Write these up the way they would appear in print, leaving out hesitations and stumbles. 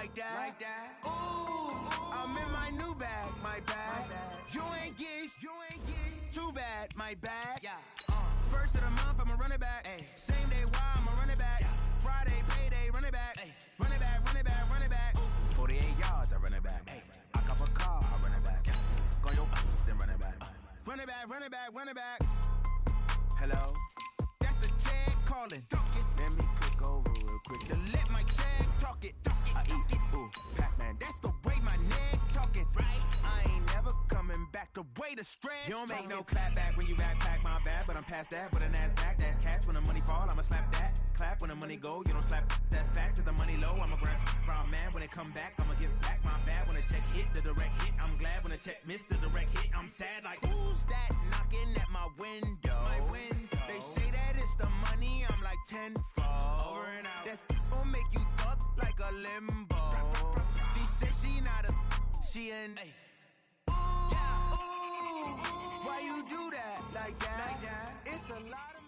like that. Ooh, I'm in my new bag, my bag. You ain't geese, too bad, my bag. First of the month, I'ma run it back. Same day, why I'ma run it back. Friday, payday, run it back. Run it back, run it back, run it back. 48 yards, I run it back. I cop a car, I run it back. Go yo, then run it back. Run it back, run it back, run it back. Hello, that's the check calling. Let me click over real quick to let my check talk it. I eat, ooh, Pac-Man, that's the way my neck talking. I ain't never coming back the way the stress. You don't make no clap back when you backpack, my bad, but I'm past that. With a NASDAQ, that's cash. When the money fall, I'ma slap that. Clap when the money go, you don't slap. That's facts. If the money low, I'ma grab brown man. When it come back, I'ma give back my bad. When the check hit, the direct hit, I'm glad. When the check missed, the direct hit, I'm sad. Like, who's that knocking at my window? They say that it's the money, I'm like tenfold. Over and out. That's gon' make you up like a limbo. She said she not a, she an. Why you do that like that? It's a lot of.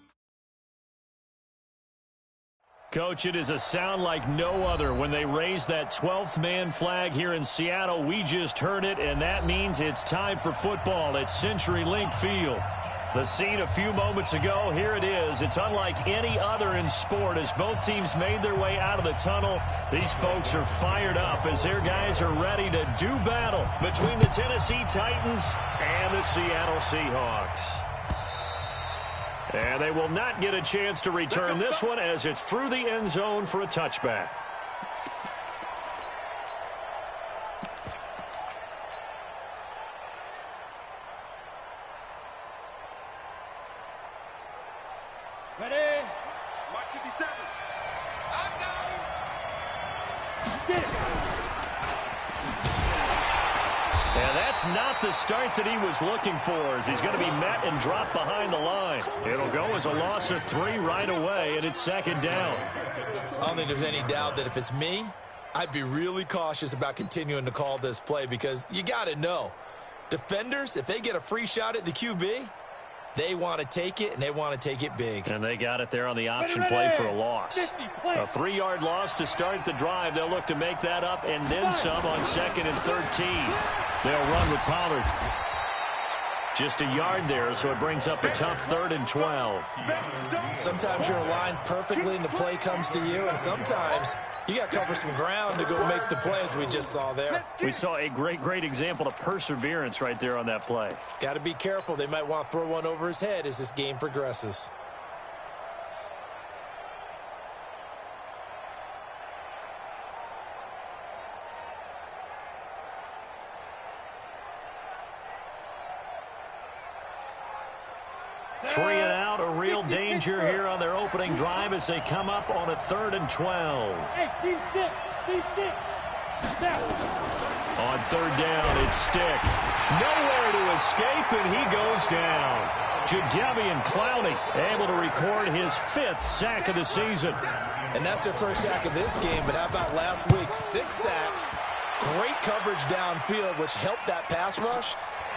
Coach, it is a sound like no other when they raise that 12th man flag here in Seattle. We just heard it, and that means it's time for football at CenturyLink Field. The scene a few moments ago, here it is. It's unlike any other in sport as both teams made their way out of the tunnel. These folks are fired up as their guys are ready to do battle between the Tennessee Titans and the Seattle Seahawks. And they will not get a chance to return this one as it's through the end zone for a touchback. Ready? Mark 57. I got it. Get it. And that's not the start that he was looking for as he's going to be met and dropped behind the line. It'll go as a loss of 3 right away, and it's second down. I don't think there's any doubt that if it's me, I'd be really cautious about continuing to call this play because you got to know, defenders, if they get a free shot at the QB, they want to take it, and they want to take it big. And they got it there on the option play for a loss. A 3-yard loss to start the drive. They'll look to make that up and then some on 2nd and 13. They'll run with Pollard. Just a yard there, so it brings up a tough 3rd and 12. Sometimes you're aligned perfectly and the play comes to you, and sometimes you got to cover some ground to go make the play as we just saw there. We saw a great example of perseverance right there on that play. Got to be careful. They might want to throw one over his head as this game progresses. Three and out, a real danger here on their opening drive as they come up on a 3rd and 12. Hey, Steve 6. On 3rd down, it's Stick. Nowhere to escape, and he goes down. Jadeveon Clowney able to record his 5th sack of the season. And that's their first sack of this game, but how about last week? 6 sacks, great coverage downfield, which helped that pass rush.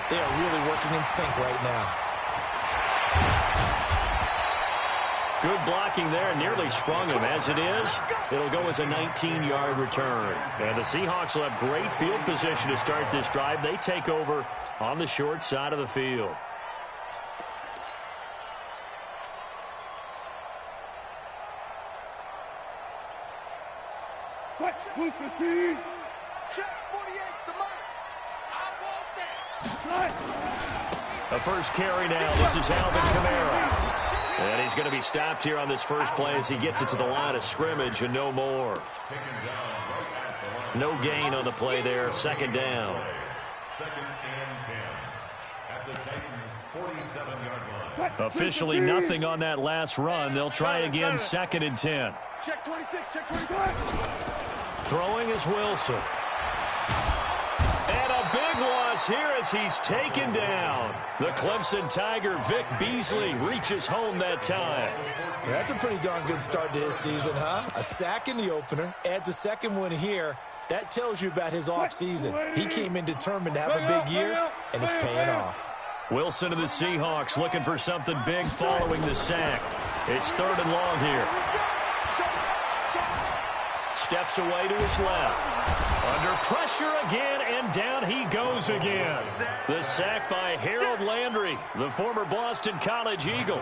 They are really working in sync right now. Good blocking there, nearly sprung him. As it is, it'll go as a 19-yard return. And the Seahawks will have great field position to start this drive. They take over on the short side of the field. Check 48's the mark. I want that. A first carry now. This is Alvin Kamara. And he's going to be stopped here on this first play as he gets it to the line of scrimmage and no more. No gain on the play there. 2nd down. 2nd and 10 at the Titans' 47-yard line. Officially nothing on that last run. They'll try again 2nd and 10. Check 26, check 25. Throwing is Wilson. And a big loss here as he's taken down. The Clemson Tiger, Vic Beasley, reaches home that time. Yeah, that's a pretty darn good start to his season, huh? A sack in the opener, adds a 2nd one here. That tells you about his offseason. He came in determined to have a big year, and it's paying off. Wilson of the Seahawks looking for something big following the sack. It's 3rd and long here. steps away to his left. Under pressure again, and down he goes again. The sack by Harold Landry, the former Boston College Eagle.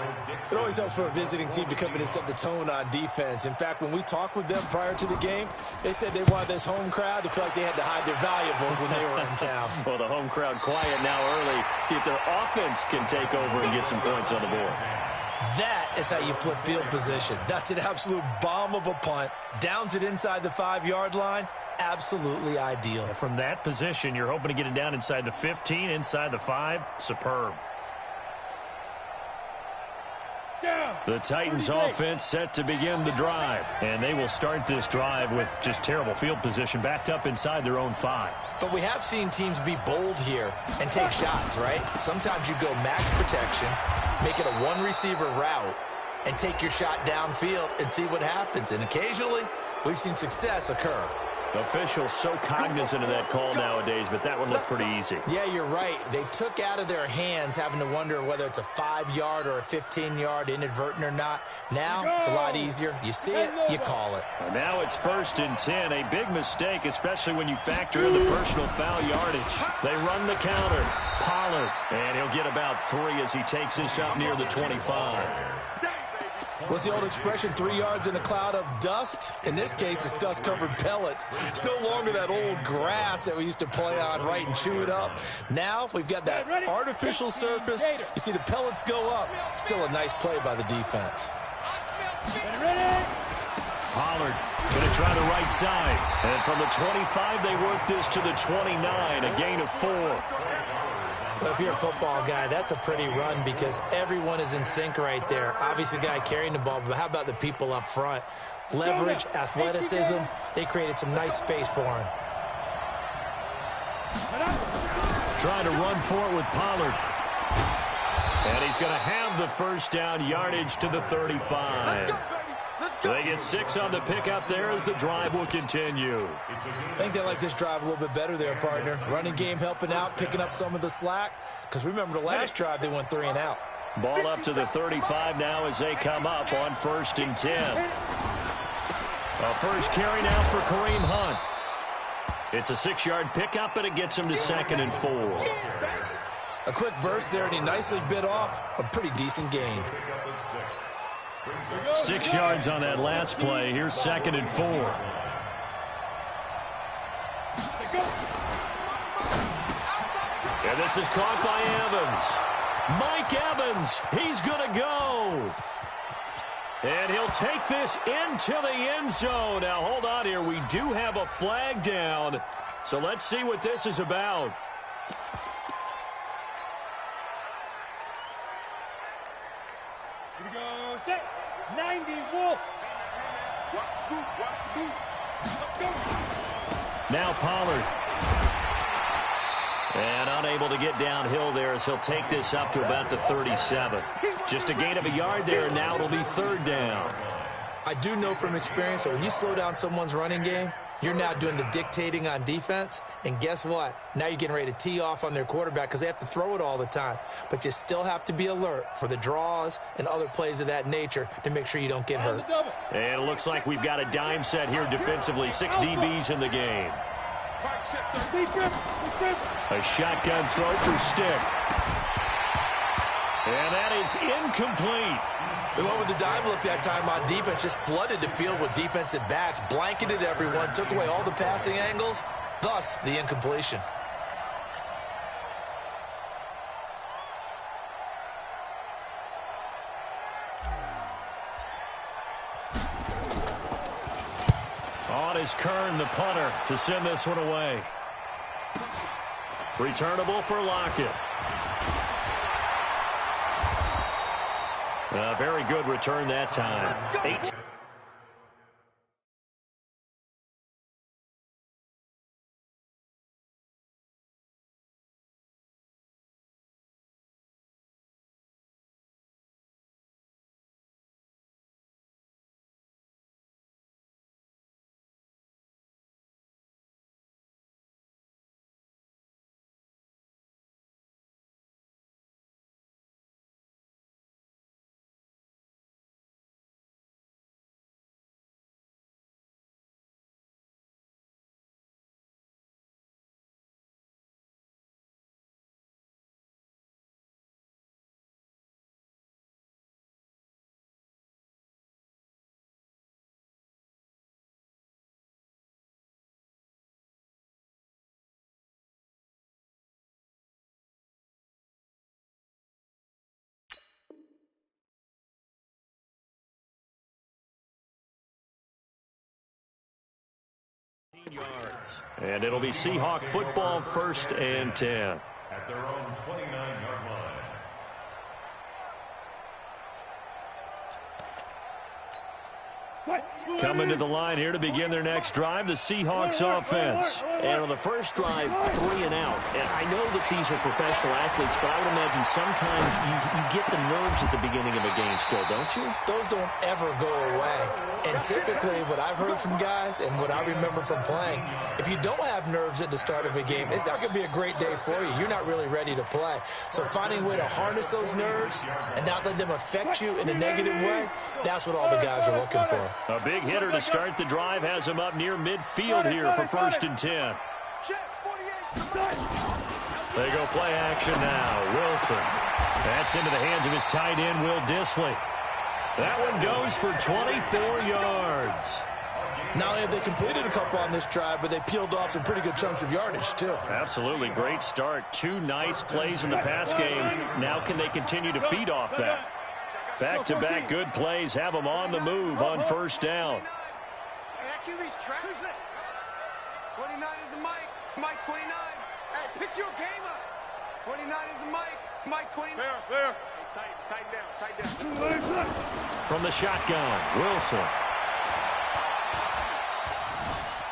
It always helps for a visiting team to come in and set the tone on defense. In fact, when we talked with them prior to the game, they said they wanted this home crowd to feel like they had to hide their valuables when they were in town. Well, the home crowd quiet now early. See if their offense can take over and get some points on the board. That is how you flip field position. That's an absolute bomb of a punt. Downs it inside the 5-yard line. Absolutely ideal. From that position, you're hoping to get it down inside the 15, inside the 5. Superb. The Titans offense set to begin the drive, and they will start this drive with just terrible field position backed up inside their own 5. But we have seen teams be bold here and take shots, right? Sometimes you go max protection, make it a one-receiver route, and take your shot downfield and see what happens. And occasionally, we've seen success occur. Officials so cognizant of that call nowadays, but that one looked pretty easy. Yeah, you're right. They took out of their hands having to wonder whether it's a 5-yard or a 15-yard inadvertent or not. Now, it's a lot easier. You see it, you call it. And now it's 1st and 10. A big mistake, especially when you factor in the personal foul yardage. They run the counter. Pollard, and he'll get about 3 as he takes this up near the 25. What's the old expression, 3 yards in a cloud of dust? In this case, it's dust-covered pellets. It's no longer that old grass that we used to play on, right, and chew it up. Now we've got that artificial surface. You see the pellets go up. Still a nice play by the defense. Pollard going to try the right side. And from the 25, they work this to the 29, a gain of 4. Well, if you're a football guy, that's a pretty run because everyone is in sync right there. Obviously, the guy carrying the ball, but how about the people up front? Leverage, athleticism, they created some nice space for him. Trying to run for it with Pollard. And he's going to have the first down, yardage to the 35. They get 6 on the pickup there as the drive will continue. I think they like this drive a little bit better there, partner. Running game helping out, picking up some of the slack. Because remember, the last drive they went 3 and out. Ball up to the 35 now as they come up on 1st and 10. A first carry now for Kareem Hunt. It's a 6-yard pickup, but it gets him to 2nd and 4. A quick burst there, and he nicely bit off a pretty decent gain. 6 yards on that last play. Here's 2nd and 4. And this is caught by Evans. Mike Evans, he's going to go. And he'll take this into the end zone. Now, hold on here. We do have a flag down. So let's see what this is about. Here we go, set. 90 Wolf. Watch the boot, watch the boot. Let's go. Now Pollard. And unable to get downhill there as he'll take this up to about the 37. Just a gain of a yard there, and now it'll be 3rd down. I do know from experience that when you slow down someone's running game, you're now doing the dictating on defense. And guess what? Now you're getting ready to tee off on their quarterback because they have to throw it all the time. But you still have to be alert for the draws and other plays of that nature to make sure you don't get hurt. And it looks like we've got a dime set here defensively. 6 DBs in the game. A shotgun throw for Stick. And that is incomplete. We went with the dime look that time on defense, just flooded the field with defensive backs, blanketed everyone, took away all the passing angles, thus the incompletion. On is Kern, the punter, to send this one away. Returnable for Lockett. Very good return that time. 8. yards. And it'll be Seahawk football, 1st and 10. At their own 29-yard line. Coming to the line here to begin their next drive, the Seahawks offense. And on the first drive, 3 and out. And I know that these are professional athletes, but I would imagine sometimes you get the nerves at the beginning of a game still, don't you? Those don't ever go away. And typically what I've heard from guys and what I remember from playing, if you don't have nerves at the start of a game, it's not going to be a great day for you. You're not really ready to play. So finding a way to harness those nerves and not let them affect you in a negative way, that's what all the guys are looking for. A big hitter to start the drive has him up near midfield here for 1st and 10. They go play action now. Wilson. That's into the hands of his tight end, Will Dissly. That one goes for 24 yards. Not only have they completed a couple on this drive, but they peeled off some pretty good chunks of yardage, too. Absolutely. Great start. 2 nice plays in the pass game. Now can they continue to feed off that? Back-to-back good plays have them on the move on 1st down. Hey, that QB's trash. 29 is the mic. Mike 29. Hey, pick your game up. 29 is the mic. Mike 29. There. Hey, tighten down. From the shotgun, Wilson.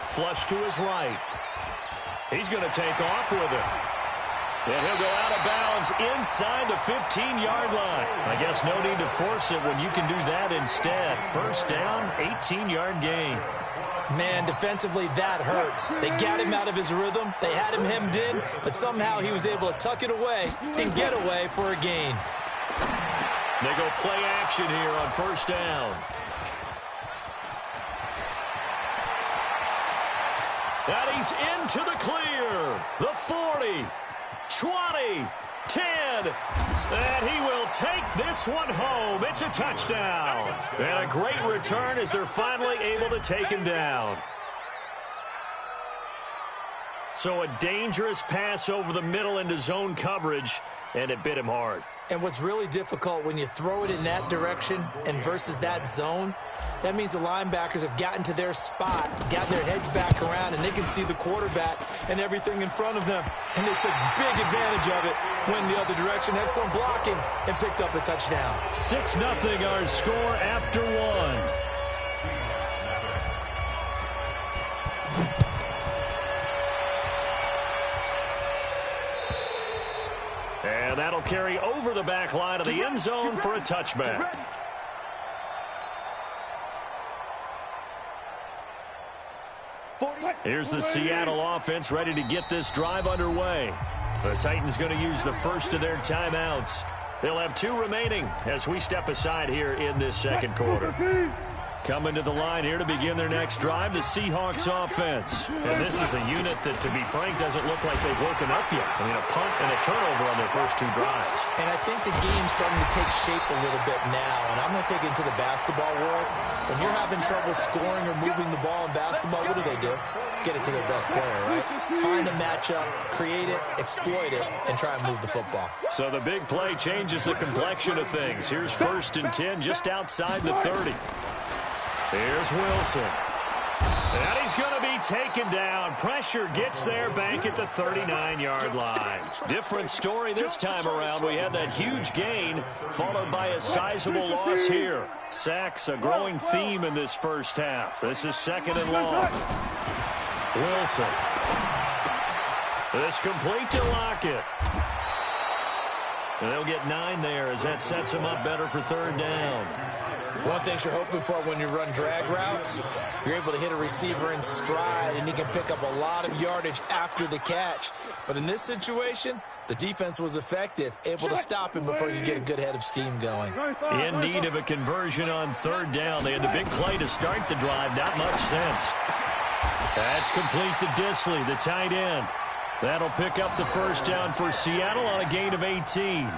Flush to his right. He's going to take off with it. And he'll go out of bounds inside the 15-yard line. I guess no need to force it when you can do that instead. 1st down, 18-yard gain. Man, defensively, that hurts. They got him out of his rhythm. They had him hemmed in, but somehow he was able to tuck it away and get away for a gain. They go play action here on 1st down. And he's into the clear. The 40. 20, 10, and he will take this one home. It's a touchdown. And a great return as they're finally able to take him down. So a dangerous pass over the middle into zone coverage, and it bit him hard. And what's really difficult when you throw it in that direction and versus that zone, that means the linebackers have gotten to their spot, gotten their heads back around, and they can see the quarterback and everything in front of them. And they took big advantage of it, went the other direction, had some blocking, and picked up a touchdown. 6-0 our score after 1. And that'll carry over the back line of the end zone for a touchback. Here's the Seattle offense ready to get this drive underway. The Titans going to use the first of their timeouts. They'll have 2 remaining as we step aside here in this 2nd quarter. Coming to the line here to begin their next drive, the Seahawks offense. And this is a unit that, to be frank, doesn't look like they've woken up yet. I mean, a punt and a turnover on their first 2 drives. And I think the game's starting to take shape a little bit now. And I'm going to take it into the basketball world. When you're having trouble scoring or moving the ball in basketball, what do? Get it to their best player, right? Find a matchup, create it, exploit it, and try and move the football. So the big play changes the complexion of things. Here's 1st and 10 just outside the 30. Here's Wilson. And he's going to be taken down. Pressure gets there back at the 39-yard line. Different story this time around. We had that huge gain followed by a sizable loss here. Sacks, a growing theme in this first half. This is 2nd and long. Wilson. This complete to Lockett. And they'll get 9 there as that sets him up better for 3rd down. One thing you're hoping for when you run drag routes, you're able to hit a receiver in stride, and he can pick up a lot of yardage after the catch. But in this situation, the defense was effective, able to stop him before you get a good head of steam going. In need of a conversion on 3rd down. They had the big play to start the drive. Not much sense. That's complete to Dissly, the tight end. That'll pick up the 1st down for Seattle on a gain of 18.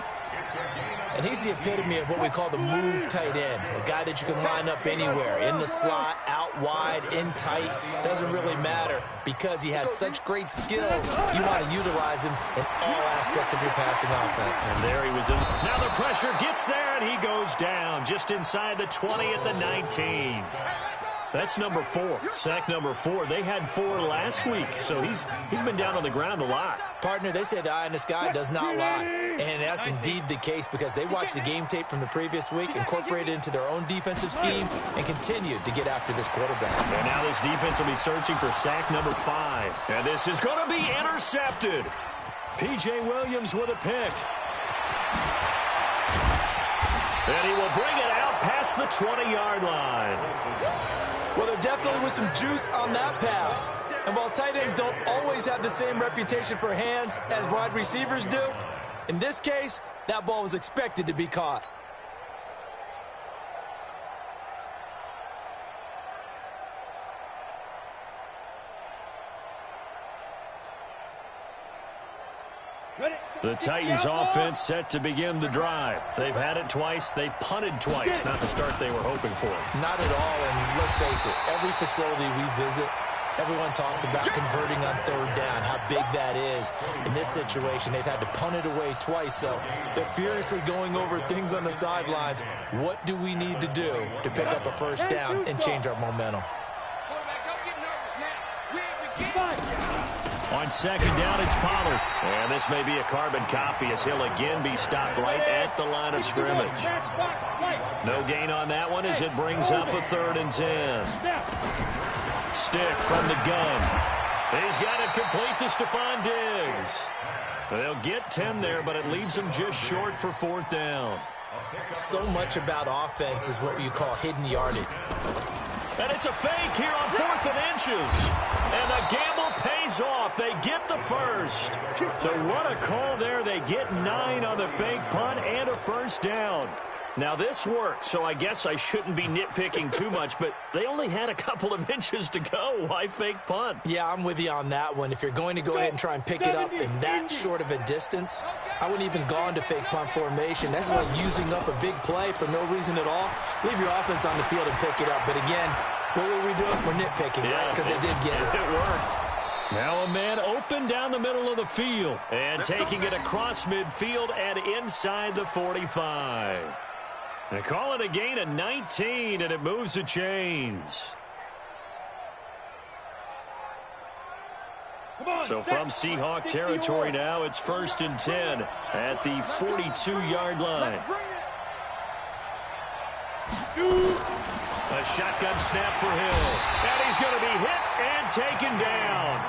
And he's the epitome of what we call the move tight end, a guy that you can line up anywhere, in the slot, out wide, in tight, doesn't really matter because he has such great skills. You want to utilize him in all aspects of your passing offense. And there he was in. Now the pressure gets there, and he goes down just inside the 20 at the 19. That's number 4. Sack number 4. They had 4 last week, so he's been down on the ground a lot. Partner, they say the eye in the sky does not lie. And that's indeed the case because they watched the game tape from the previous week, incorporated it into their own defensive scheme, and continued to get after this quarterback. And now this defense will be searching for sack number 5. And this is going to be intercepted. P.J. Williams with a pick. And he will bring it out past the 20-yard line. Well, there definitely was some juice on that pass. And while tight ends don't always have the same reputation for hands as wide receivers do, in this case, that ball was expected to be caught. The Titans offense set to begin the drive. They've had it twice. They've punted twice. Not the start they were hoping for. Not at all, and let's face it, every facility we visit, everyone talks about converting on third down, how big that is. In this situation, they've had to punt it away twice, so they're furiously going over things on the sidelines. What do we need to do to pick up a first down and change our momentum? On second down, it's Pollard. And this may be a carbon copy as he'll again be stopped right at the line of scrimmage. No gain on that one as it brings up a 3rd and 10. Stick from the gun. He's got it complete to Stephon Diggs. They'll get 10 there, but it leaves them just short for 4th down. So much about offense is what you call hidden yardage. And it's a fake here on 4th and inches. And the gamble pays off. They get the first. So what a call there. They get 9 on the fake punt and a first down. Now this worked, so I guess I shouldn't be nitpicking too much, but they only had a couple of inches to go. Why fake punt? Yeah, I'm with you on that one. If you're going to go ahead and try and pick it up in that short of a distance, I wouldn't even go into fake punt formation. That's like using up a big play for no reason at all. Leave your offense on the field and pick it up. But again, what were we doing? We're nitpicking, right? Because they did get it. It worked. Now a man open down the middle of the field. And taking it across midfield and inside the 45. They call it a gain of 19, and it moves the chains. So from Seahawk territory now, it's 1st and 10 at the 42-yard line. A shotgun snap for Hill. And he's going to be hit and taken down.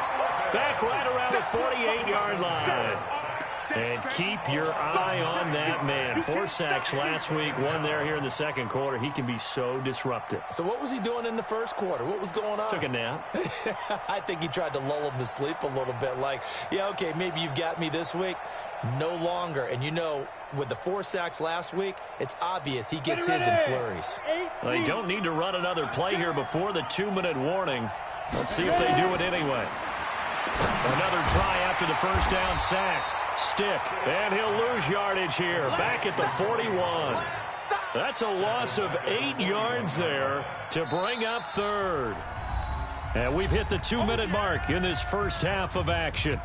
Back right around the 48-yard line. And keep your eye on that man. 4 sacks last week, 1 there here in the second quarter. He can be so disruptive. So what was he doing in the first quarter? What was going on? Took a nap. I think he tried to lull him to sleep a little bit. Like, yeah, okay, maybe you've got me this week. No longer. And you know, with the 4 sacks last week, it's obvious he gets his in flurries. Well, they don't need to run another play here before the 2-minute warning. Let's see if they do it anyway. Another try after the first down sack. Stick, and he'll lose yardage here. Back at the 41. That's a loss of 8 yards there to bring up 3rd. And we've hit the 2-minute mark in this first half of action.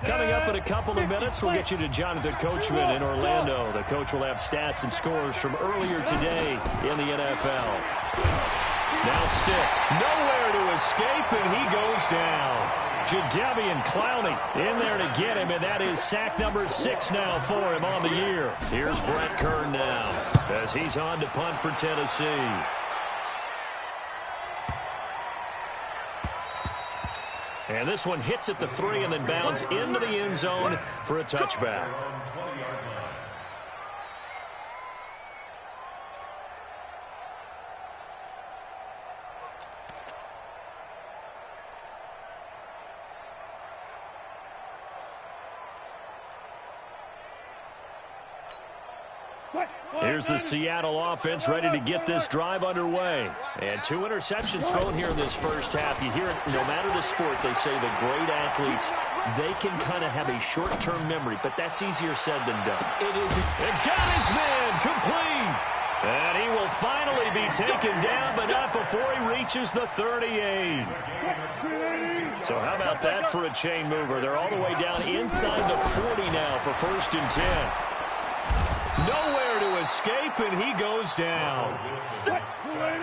Coming up in a couple of minutes, we'll get you to Jonathan Coachman in Orlando. The coach will have stats and scores from earlier today in the NFL. Now Stick, nowhere to escape, and he goes down. Jadeveon Clowney in there to get him, and that is sack number 6 now for him on the year. Here's Brett Kern now as he's on to punt for Tennessee. And this one hits at the 3 and then bounds into the end zone for a touchback. Here's the Seattle offense ready to get this drive underway. And 2 interceptions thrown here in this first half. You hear it, no matter the sport, they say the great athletes, they can kind of have a short-term memory, but that's easier said than done. It is. And got his man complete. And he will finally be taken down, but not before he reaches reaches the 38. So how about that for a chain mover? They're all the way down inside the 40 now for 1st and 10. Nowhere to escape, and he goes down.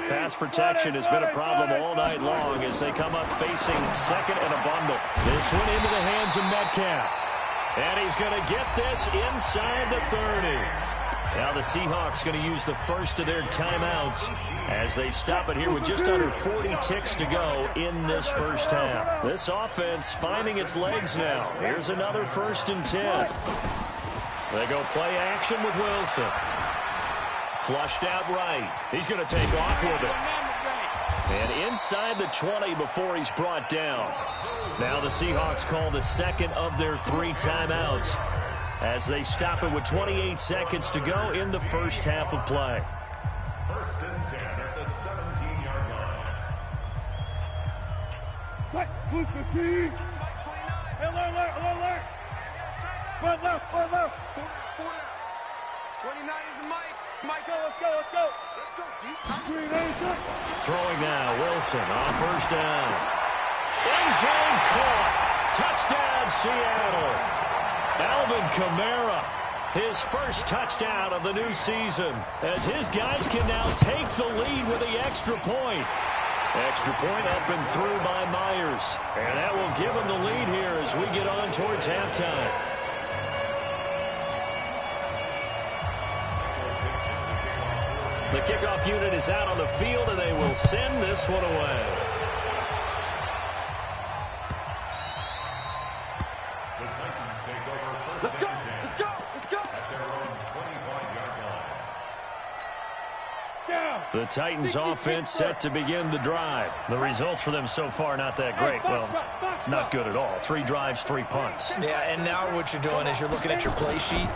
Pass protection has been a problem all night long as they come up facing second and a bundle. This one into the hands of Metcalf. And he's going to get this inside the 30. Now the Seahawks going to use the first of their timeouts as they stop it here with just under 40 ticks to go in this first half. This offense finding its legs now. Here's another 1st and 10. They go play action with Wilson. Flushed out right. He's going to take off with it. And inside the 20 before he's brought down. Now the Seahawks call the second of their 3 timeouts as they stop it with 28 seconds to go in the first half of play. 1st and 10 at the 17-yard line. Move 15. Alert. Foot left. 29 is the Mike. Mike, let's go. Let's go deep. Throwing now, Wilson on 1st down. End zone caught. Touchdown, Seattle. Alvin Kamara, his first touchdown of the new season, as his guys can now take the lead with the extra point. Extra point up and through by Myers. And that will give him the lead here as we get on towards halftime. The kickoff unit is out on the field, and they will send this one away. The Titans take over 1st and 10. Let's go. At their own 25-yard line. The Titans offense set to begin the drive. The results for them so far not that great. Well, not good at all. 3 drives, 3 punts. Yeah, and now what you're doing is you're looking at your play sheet,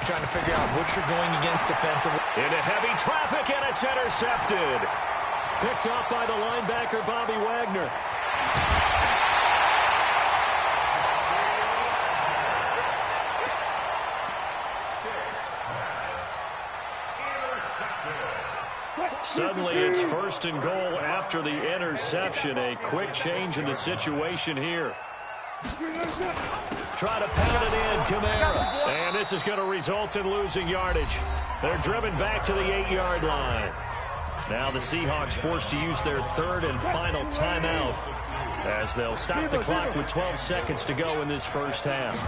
trying to figure out what you're going against defensively. Into heavy traffic, and it's intercepted. Picked off by the linebacker, Bobby Wagner. Suddenly it's 1st and goal after the interception. A quick change in the situation here. Try to pound it in, Kamara. And this is going to result in losing yardage. They're driven back to the 8-yard line. Now the Seahawks forced to use their 3rd and final timeout as they'll stop the clock with 12 seconds to go in this first half.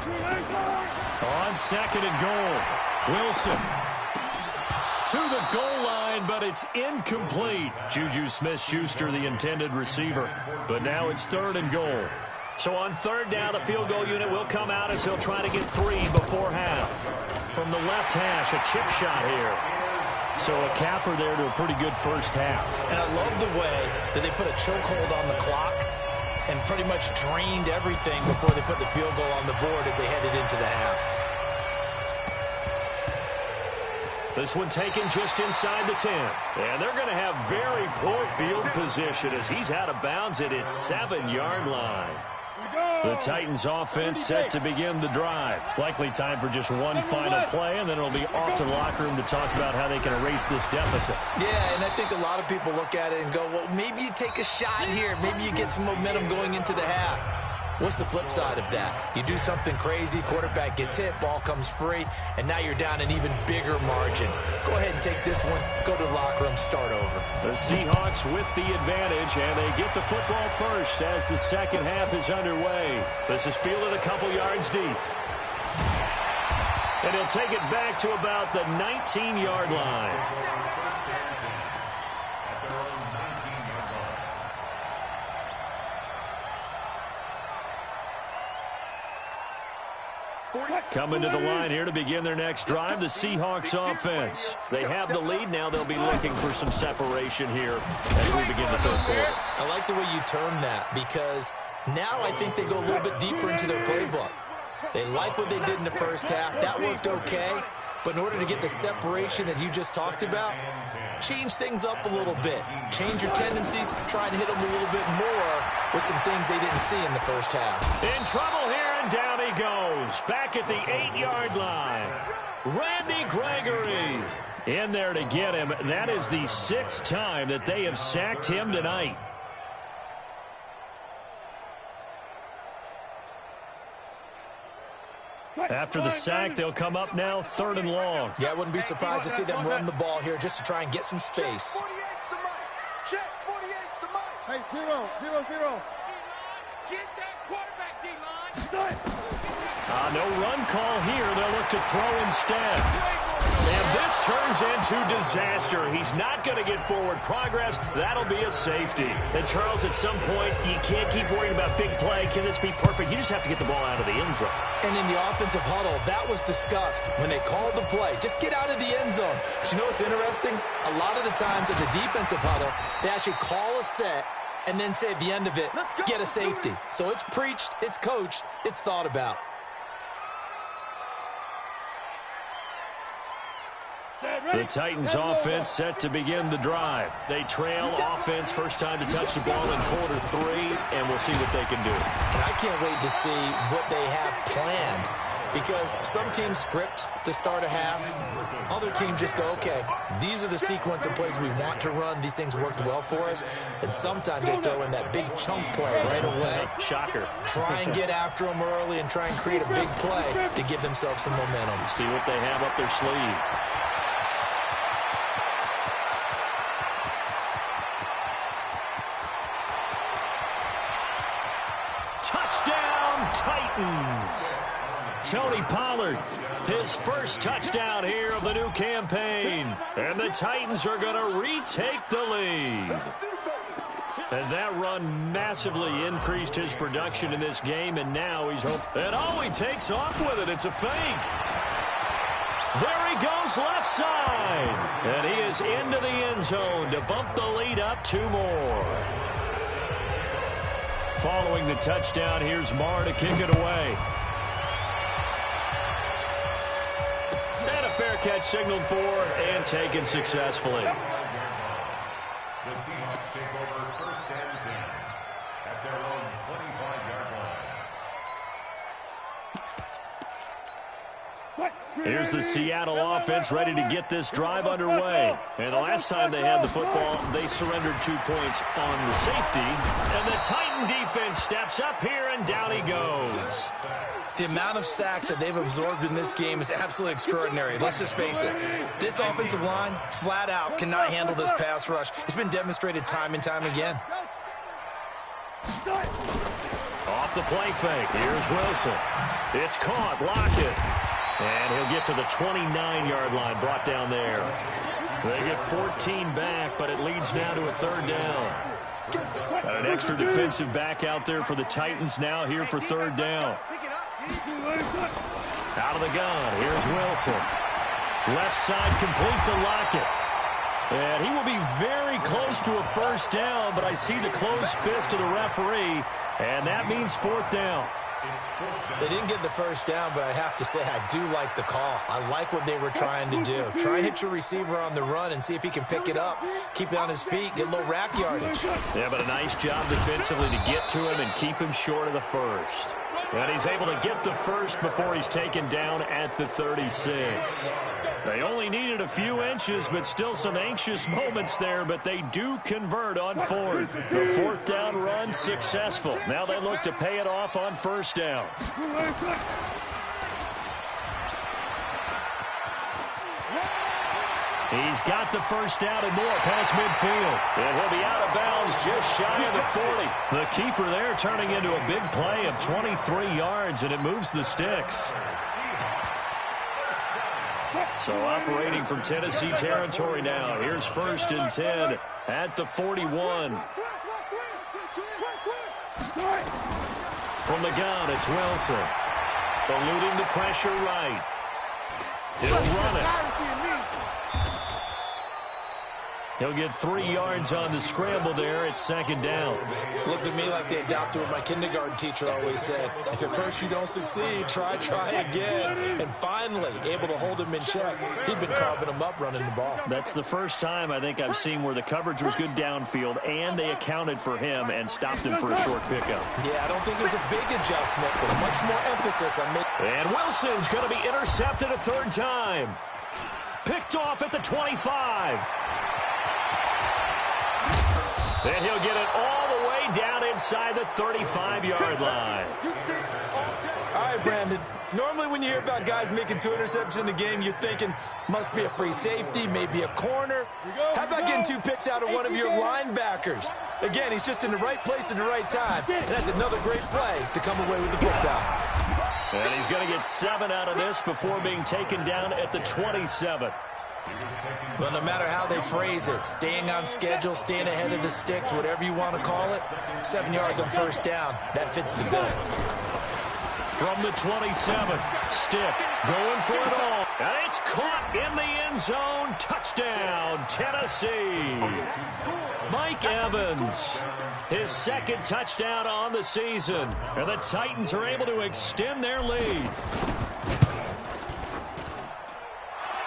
On 2nd and goal, Wilson to the goal line, but it's incomplete. Juju Smith-Schuster, the intended receiver. But now it's 3rd and goal. So on 3rd down, the field goal unit will come out as he'll try to get 3 before half. From the left hash, a chip shot here. So a capper there to a pretty good first half. And I love the way that they put a chokehold on the clock and pretty much drained everything before they put the field goal on the board as they headed into the half. This one taken just inside the 10. And they're going to have very poor field position as he's out of bounds at his 7-yard line. The Titans offense set to begin the drive. Likely time for just one final play, and then it'll be off to the locker room to talk about how they can erase this deficit. Yeah, and I think a lot of people look at it and go, well, maybe you take a shot here. Maybe you get some momentum going into the half. What's the flip side of that? You do something crazy, quarterback gets hit, ball comes free, and now you're down an even bigger margin. Go ahead and take this one, go to the locker room, start over. The Seahawks with the advantage, and they get the football first as the second half is underway. This is fielded a couple yards deep. And he'll take it back to about the 19-yard line. Coming to the line here to begin their next drive, the Seahawks offense. They have the lead. Now they'll be looking for some separation here as we begin the 3rd quarter. I like the way you term that because now I think they go a little bit deeper into their playbook. They like what they did in the first half. That worked okay. But in order to get the separation that you just talked about, change things up a little bit. Change your tendencies. Try and hit them a little bit more with some things they didn't see in the first half. In trouble here, and down he goes. Back at the 8-yard line. Randy Gregory in there to get him. That is the 6th time that they have sacked him tonight. After the sack, they'll come up now 3rd and long. Yeah, I wouldn't be surprised to see them run the ball here just to try and get some space. Check, 48's the mic. Hey, 0, 0, 0. Get that quarterback, D-line. No run call here. They'll look to throw instead. And this turns into disaster. He's not going to get forward progress. That'll be a safety. And, Charles, at some point, you can't keep worrying about big play. Can this be perfect? You just have to get the ball out of the end zone. And in the offensive huddle, that was discussed when they called the play. Just get out of the end zone. But you know what's interesting? A lot of the times at the defensive huddle, they actually call a set and then say at the end of it, get a safety. So it's preached, it's coached, it's thought about. The Titans offense set to begin the drive. They trail offense, first time to touch the ball in quarter 3, and we'll see what they can do. And I can't wait to see what they have planned, because some teams script to start a half. Other teams just go, okay, these are the sequence of plays we want to run. These things worked well for us. And sometimes they throw in that big chunk play right away. Shocker. Try and get after them early and try and create a big play to give themselves some momentum. See what they have up their sleeve. Titans. Tony Pollard, his first touchdown here of the new campaign. And the Titans are going to retake the lead. And that run massively increased his production in this game, and now he's home. And oh, he takes off with it. It's a fake. There he goes left side. And he is into the end zone to bump the lead up 2 more. Following the touchdown, here's Marr to kick it away. And a fair catch signaled for and taken successfully. The Seahawks take over 1st and 10 at their own 25-yard line. Here's the Seattle offense ready to get this drive underway. And the last time they had the football, they surrendered 2 points on the safety. And the Titan defense steps up here, and down he goes. The amount of sacks that they've absorbed in this game is absolutely extraordinary. Let's just face it. This offensive line, flat out, cannot handle this pass rush. It's been demonstrated time and time again. Off the play fake. Here's Wilson. It's caught. Lockett. And he'll get to the 29-yard line, brought down there. They get 14 back, but it leads now to a 3rd down. Got an extra defensive back out there for the Titans now here for 3rd down. Out of the gun, here's Wilson. Left side complete to Lockett. And he will be very close to a 1st down, but I see the closed fist of the referee, and that means 4th down. They didn't get the 1st down, but I have to say I do like the call. I like what they were trying to do. Try and hit your receiver on the run and see if he can pick it up, keep it on his feet, get a little rack yardage. Yeah, but a nice job defensively to get to him and keep him short of the 1st. And he's able to get the 1st before he's taken down at the 36. They only needed a few inches, but still some anxious moments there, but they do convert on 4th. The 4th down run successful. Now they look to pay it off on 1st down. He's got the 1st down and more past midfield. And he'll be out of bounds just shy of the 40. The keeper there turning into a big play of 23 yards, and it moves the sticks. So operating from Tennessee territory now. Here's 1st and 10 at the 41. From the gun, it's Wilson. Eluding the pressure right. He'll run it. He'll get 3 yards on the scramble there. It's 2nd down. Looked at me like they adopted what my kindergarten teacher always said. If at first you don't succeed, try again. And finally, able to hold him in check. He'd been carving him up running the ball. That's the first time I think I've seen where the coverage was good downfield, and they accounted for him and stopped him for a short pickup. Yeah, I don't think it was a big adjustment, but much more emphasis on mid. And Wilson's going to be intercepted a 3rd time. Picked off at the 25. And he'll get it all the way way down inside the 35-yard line. All right, Brandon. Normally when you hear about guys making 2 interceptions in the game, you're thinking, must be a free safety, maybe a corner. How about getting 2 picks out of one of your linebackers? Again, he's just in the right place at the right time. And that's another great play to come away with the football. And he's going to get 7 out of this before being taken down at the 27. Well, no matter how they phrase it, staying on schedule, staying ahead of the sticks, whatever you want to call it, 7 yards on first down, that fits the bill. From the 27, Stick going for it all. And it's caught in the end zone. Touchdown, Tennessee. Mike Evans, his 2nd touchdown on the season. And the Titans are able to extend their lead.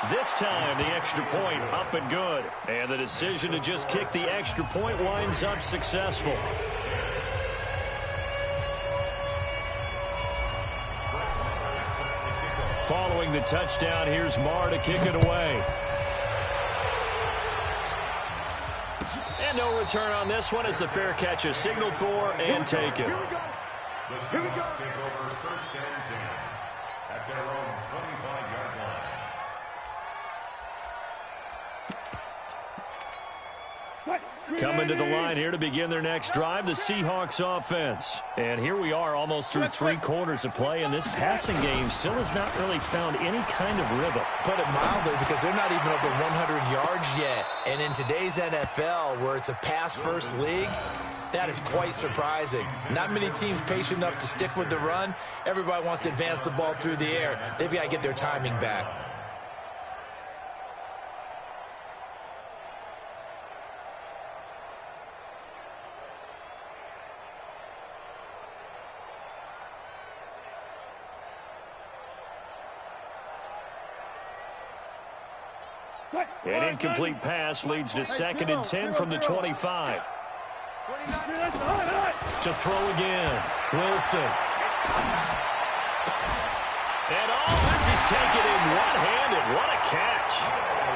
This time, the extra point up and good. And the decision to just kick the extra point winds up successful. Following the touchdown, here's Marr to kick it away. And no return on this one as the fair catch is signaled for and taken. The Seahawks take over 1st and 10 at their own 25-yard line. Coming to the line here to begin their next drive, the Seahawks offense. And here we are almost through 3 quarters of play, and this passing game still has not really found any kind of rhythm. Put it mildly, because they're not even over 100 yards yet. And in today's NFL, where it's a pass-first league, that is quite surprising. Not many teams patient enough to stick with the run. Everybody wants to advance the ball through the air. They've got to get their timing back. An incomplete pass leads to 2nd and 10 from the 25. To throw again, Wilson. And all this is taken in one-handed. What a catch.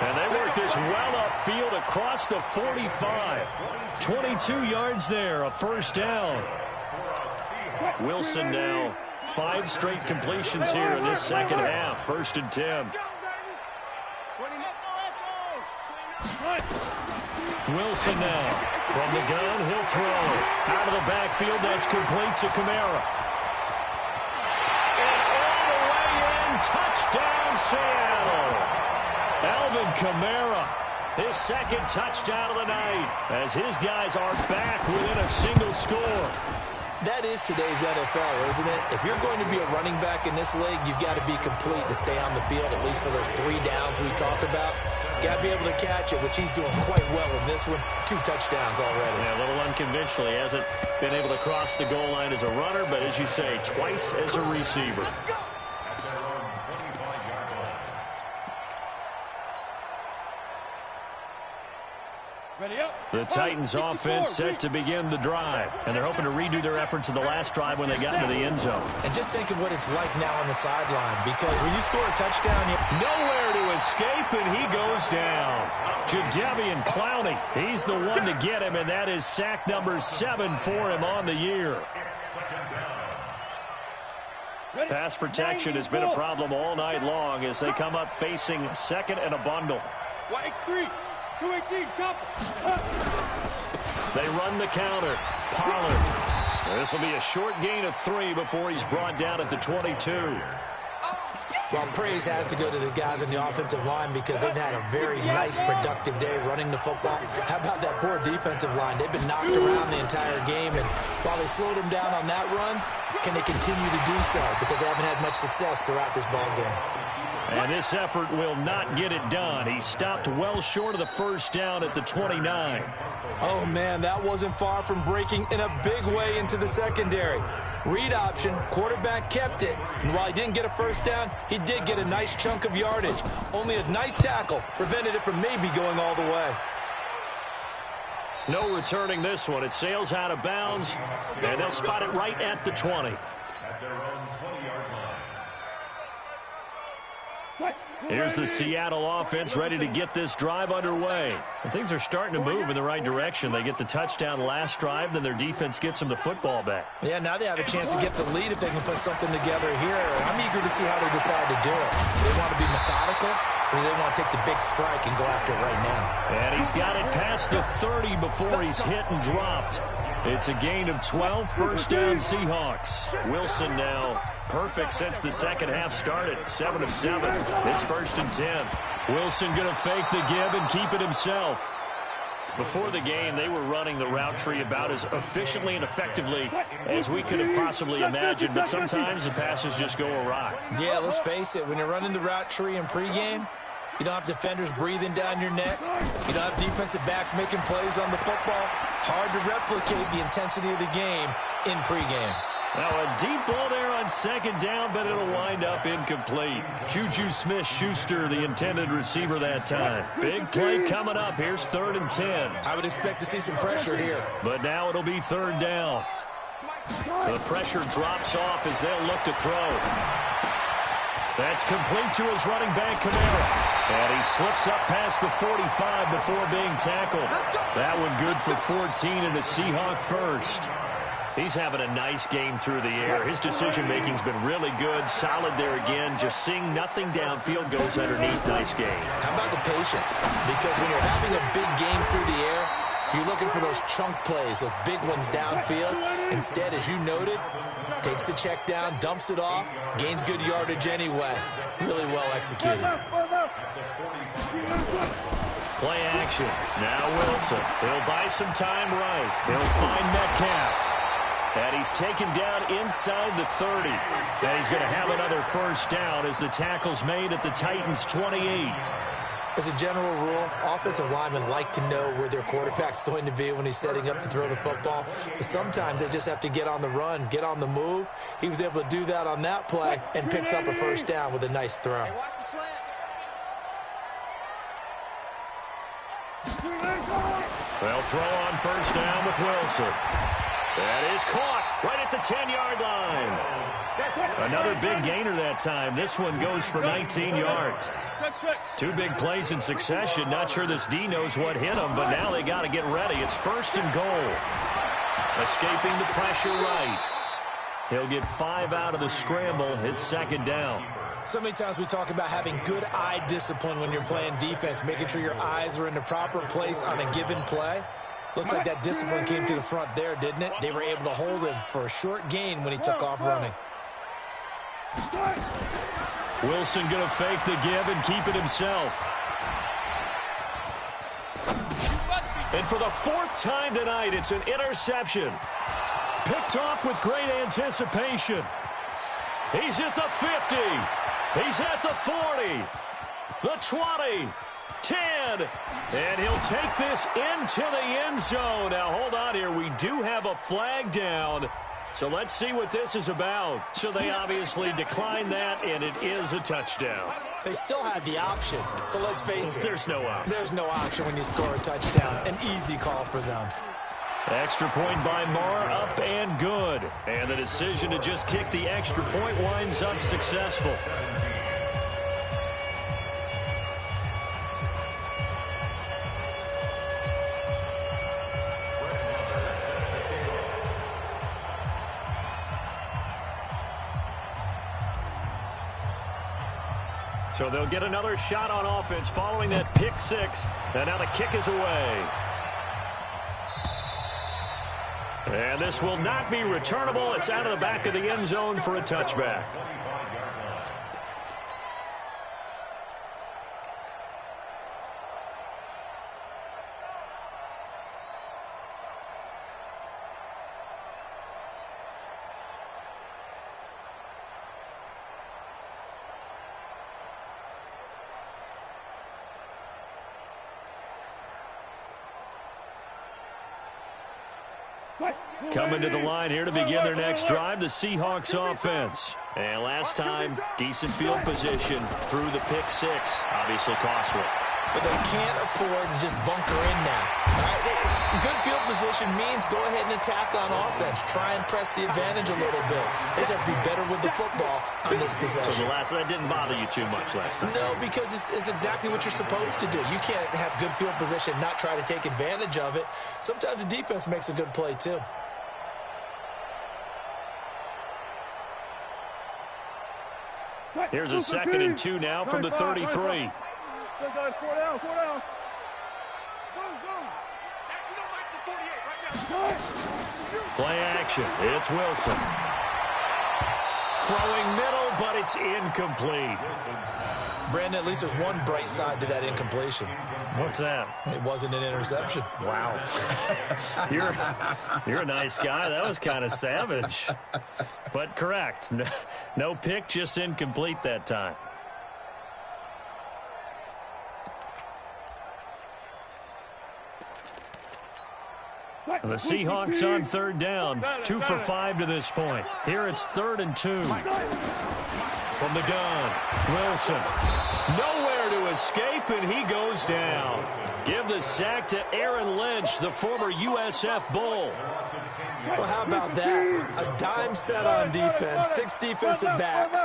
And they work this well upfield across the 45. 22 yards there, a first down. Wilson now 5 straight completions here in this second half. 1st and 10. Wilson now. From the gun, he'll throw. Out of the backfield, that's complete to Kamara. And all the way in, touchdown Seattle. Alvin Kamara, his 2nd touchdown of the night, as his guys are back within a single score. That is today's NFL, isn't it? If you're going to be a running back in this league, you've got to be complete to stay on the field, at least for those 3 downs we talk about. Got to be able to catch it, which he's doing quite well in this one. 2 touchdowns already. Yeah, a little unconventional. He hasn't been able to cross the goal line as a runner, but as you say, twice as a receiver. The Titans offense set to begin the drive, and they're hoping to redo their efforts in the last drive when they got into the end zone. And just think of what it's like now on the sideline, because when you score a touchdown, nowhere to escape, and he goes down. Jadeveon Clowney, he's the one to get him, and that is sack number 7 for him on the year. Pass protection has been a problem all night long as they come up facing 2nd and a bundle. X3. 218, chopper. They run the counter. Pollard. This will be a short gain of 3 before he's brought down at the 22. Well, praise has to go to the guys on the offensive line because they've had a very nice, productive day running the football. How about that poor defensive line? They've been knocked around the entire game, and while they slowed them down on that run, can they continue to do so? Because they haven't had much success throughout this ball game. And this effort will not get it done. He stopped well short of the first down at the 29. Oh, man, that wasn't far from breaking in a big way into the secondary. Read option, quarterback kept it. And while he didn't get a first down, he did get a nice chunk of yardage. Only a nice tackle prevented it from maybe going all the way. No returning this one. It sails out of bounds, and they'll spot it right at the 20. At their own 20-yard line. Here's the Seattle offense ready to get this drive underway. And things are starting to move in the right direction. They get the touchdown last drive, then their defense gets them the football back. Yeah, now they have a chance to get the lead if they can put something together here. I'm eager to see how they decide to do it. They want to be methodical, or they want to take the big strike and go after it right now. And he's got it past the 30 before he's hit and dropped. It's a gain of 12, first down Seahawks. Wilson now perfect since the second half started, 7 of 7. It's 1st and 10. Wilson going to fake the give and keep it himself. Before the game, they were running the route tree about as efficiently and effectively as we could have possibly imagined, but sometimes the passes just go awry. Yeah, let's face it, when you're running the route tree in pregame, you don't have defenders breathing down your neck. You don't have defensive backs making plays on the football. Hard to replicate the intensity of the game in pregame. Now a deep ball there on second down, but it'll wind up incomplete. Juju Smith-Schuster, the intended receiver that time. Big play coming up. Here's 3rd and 10. I would expect to see some pressure here. But now it'll be 3rd down. The pressure drops off as they'll look to throw. That's complete to his running back, Kamara. And he slips up past the 45 before being tackled. That one good for 14 and a Seahawk first. He's having a nice game through the air. His decision-making's been really good. Solid there again. Just seeing nothing downfield goes underneath. Nice game. How about the patience? Because when you're having a big game through the air, you're looking for those chunk plays, those big ones downfield. Instead, as you noted, takes the check down, dumps it off, gains good yardage anyway. Really well executed. Play action. Now Wilson. He'll buy some time right. He'll find Metcalf. And he's taken down inside the 30. And he's going to have another first down as the tackle's made at the Titans' 28. As a general rule, offensive linemen like to know where their quarterback's going to be when he's setting up to throw the football. But sometimes they just have to get on the run, get on the move. He was able to do that on that play and picks up a first down with a nice throw. Hey, watch the slant. They'll throw on first down with Wilson. That is caught right at the 10-yard line. Another big gainer that time. This one goes for 19 yards. 2 big plays in succession. Not sure this D knows what hit him, but now they got to get ready. It's 1st and goal. Escaping the pressure right. He'll get 5 out of the scramble. It's 2nd down. So many times we talk about having good eye discipline when you're playing defense, making sure your eyes are in the proper place on a given play. Looks like that discipline came to the front there, didn't it? They were able to hold him for a short gain when he took off running. Wilson going to fake the give and keep it himself. And for the 4th time tonight, it's an interception. Picked off with great anticipation. He's at the 50. He's at the 40. The 20. 10. And he'll take this into the end zone. Now, hold on here. We do have a flag down. So let's see what this is about. So they obviously declined that, and it is a touchdown. They still had the option, but let's face it. There's no option. There's no option when you score a touchdown. An easy call for them. Extra point by Marr, up and good. And the decision to just kick the extra point winds up successful. So they'll get another shot on offense following that pick 6. And now the kick is away. And this will not be returnable. It's out of the back of the end zone for a touchback. Coming to the line here to begin their next drive, the Seahawks offense. And last time, decent field position through the pick 6. Obviously costly. but they can't afford to just bunker in now. All right? Good field position means go ahead and attack on offense. Try and press the advantage a little bit. They just have to be better with the football on this possession. So that didn't bother you too much last time? No, because it's exactly what you're supposed to do. You can't have good field position, not try to take advantage of it. Sometimes the defense makes a good play, too. Here's a 2nd and 2 now from the 33. 4 down, 4 down. Play action. It's Wilson. Throwing middle, but it's incomplete. Brandon, at least there's one bright side to that incompletion. What's that? It wasn't an interception. Wow. You're a nice guy. That was kind of savage. But correct. No pick, just incomplete that time. And the Seahawks on 3rd down. 2 for 5 to this point. Here it's 3rd and 2. From the gun, Wilson. Nowhere to escape, and he goes down. Give the sack to Aaron Lynch, the former USF Bull. Well, how about that? A dime set on defense, 6 defensive backs.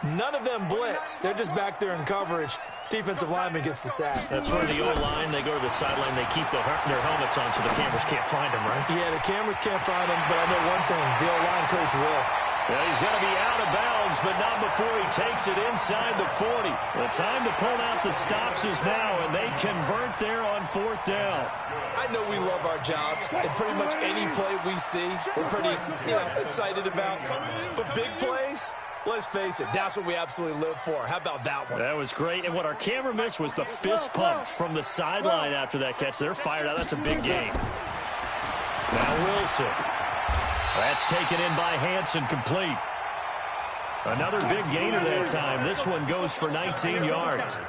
None of them blitz. They're just back there in coverage. Defensive lineman gets the sack. That's where the O-line, they go to the sideline, they keep their helmets on so the cameras can't find them, right? Yeah, the cameras can't find them, but I know one thing, the O-line coach will. Well, he's going to be out of bounds, but not before he takes it inside the 40. The time to pull out the stops is now, and they convert there on 4th down. I know we love our jobs, and pretty much any play we see, we're pretty, excited about. But big plays, let's face it, that's what we absolutely live for. How about that one? That was great, and what our camera missed was the fist pump from the sideline after that catch. They're fired out. That's a big game. Now Wilson. That's taken in by Hansen, complete. Another big gainer that time. This one goes for 19 yards.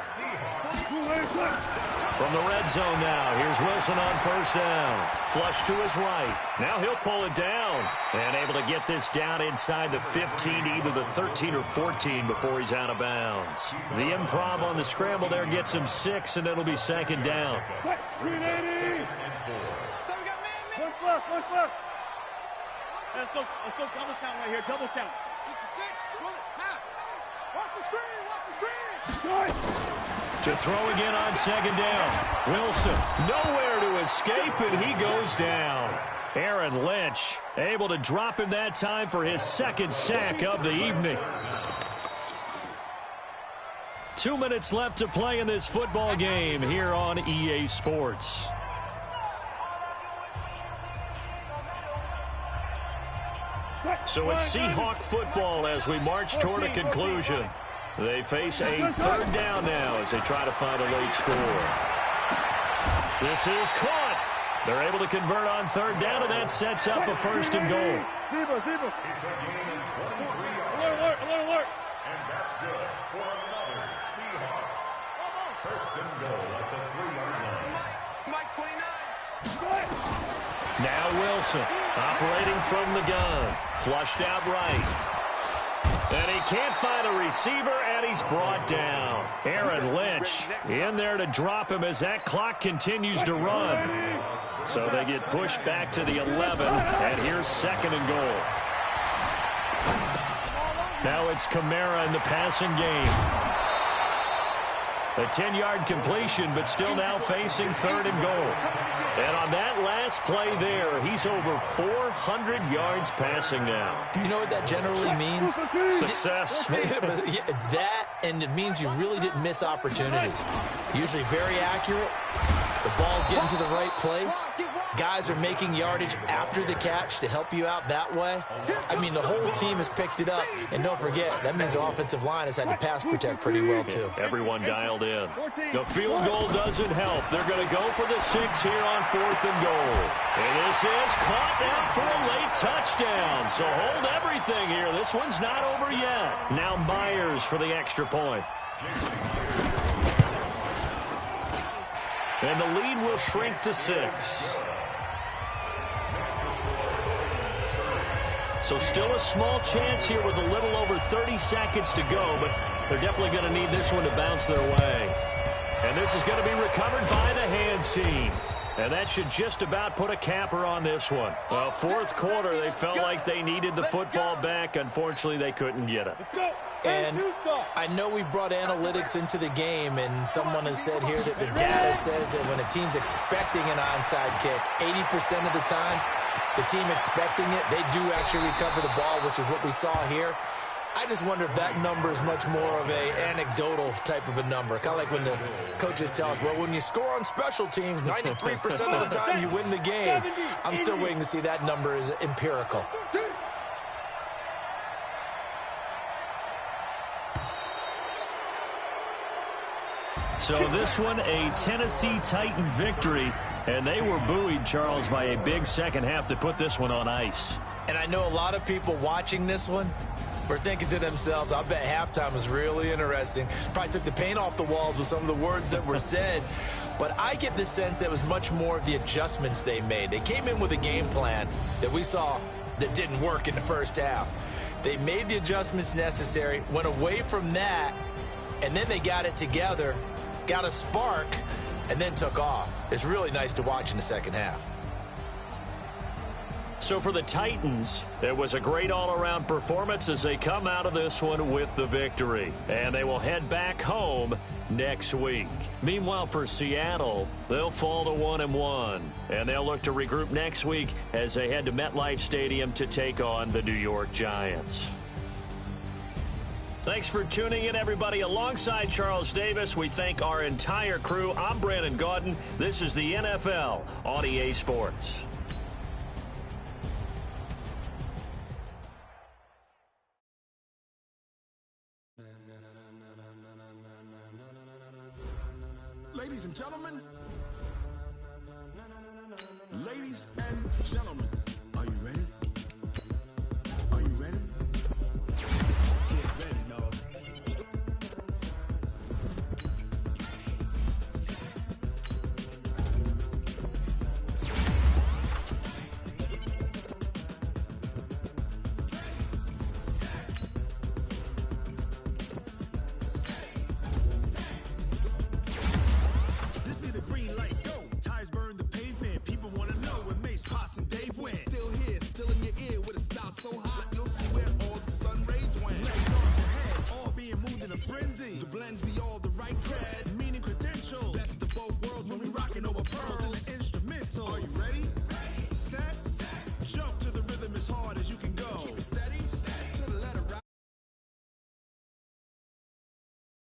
From the red zone now, here's Wilson on 1st down. Flush to his right. Now he'll pull it down. And able to get this down inside the 15, either the 13 or 14 before he's out of bounds. The improv on the scramble there gets him 6, and it'll be 2nd down. 380. One flush. Let's go double count right here, double count. 66, pull it, half. Watch the screen. To throw again on 2nd down. Wilson, nowhere to escape, and he goes down. Aaron Lynch able to drop him that time for his 2nd sack of the evening. 2 minutes left to play in this football game here on EA Sports. So it's Seahawk football as we march toward a conclusion. They face a 3rd down now as they try to find a late score. This is caught. They're able to convert on 3rd down, and that sets up a 1st and goal. Alert. And that's good for another Seahawks. 1st and goal at the 3-yard line. Mike 29. Now Wilson operating from the gun. Flushed out right. And he can't find a receiver, and he's brought down. Aaron Lynch in there to drop him as that clock continues to run. So they get pushed back to the 11, and here's 2nd and goal. Now it's Kamara in the passing game. A 10-yard completion, but still now facing 3rd and goal. And on that last play there, he's over 400 yards passing now. You know what that generally means? Success. That, and it means you really didn't miss opportunities. Usually very accurate. The ball's getting to the right place. Guys are making yardage after the catch to help you out that way. I mean, the whole team has picked it up. And don't forget, that means the offensive line has had to pass protect pretty well, too. Everyone dialed in. The field goal doesn't help. They're going to go for the 6 here on 4th and goal. And this is caught now for a late touchdown. So hold everything here. This one's not over yet. Now Myers for the extra point. And the lead will shrink to 6. So still a small chance here with a little over 30 seconds to go, but they're definitely going to need this one to bounce their way. And this is going to be recovered by the hands team. And that should just about put a capper on this one. Well, fourth quarter, they felt like they needed the football back. Unfortunately, they couldn't get it. And I know we brought analytics into the game, and someone has said here that the data says that when a team's expecting an onside kick, 80% of the time, the team expecting it, they do actually recover the ball, which is what we saw here. I just wonder if that number is much more of a anecdotal type of a number. Kind of like when the coaches tell us, well, when you score on special teams, 93% of the time you win the game. I'm still waiting to see that number is empirical. So this one, a Tennessee Titan victory. And they were buoyed, Charles, by a big second half to put this one on ice. And I know a lot of people watching this one were thinking to themselves, I bet halftime was really interesting. Probably took the paint off the walls with some of the words that were said. But I get the sense that it was much more of the adjustments they made. They came in with a game plan that we saw that didn't work in the first half. They made the adjustments necessary, went away from that, and then they got it together, got a spark, and then took off. It's really nice to watch in the second half. So for the Titans, it was a great all-around performance as they come out of this one with the victory. And they will head back home next week. Meanwhile, for Seattle, they'll fall to 1-1. And they'll look to regroup next week as they head to MetLife Stadium to take on the New York Giants. Thanks for tuning in, everybody. Alongside Charles Davis, we thank our entire crew. I'm Brandon Gaudin. This is the NFL on EA Sports. Ladies and gentlemen,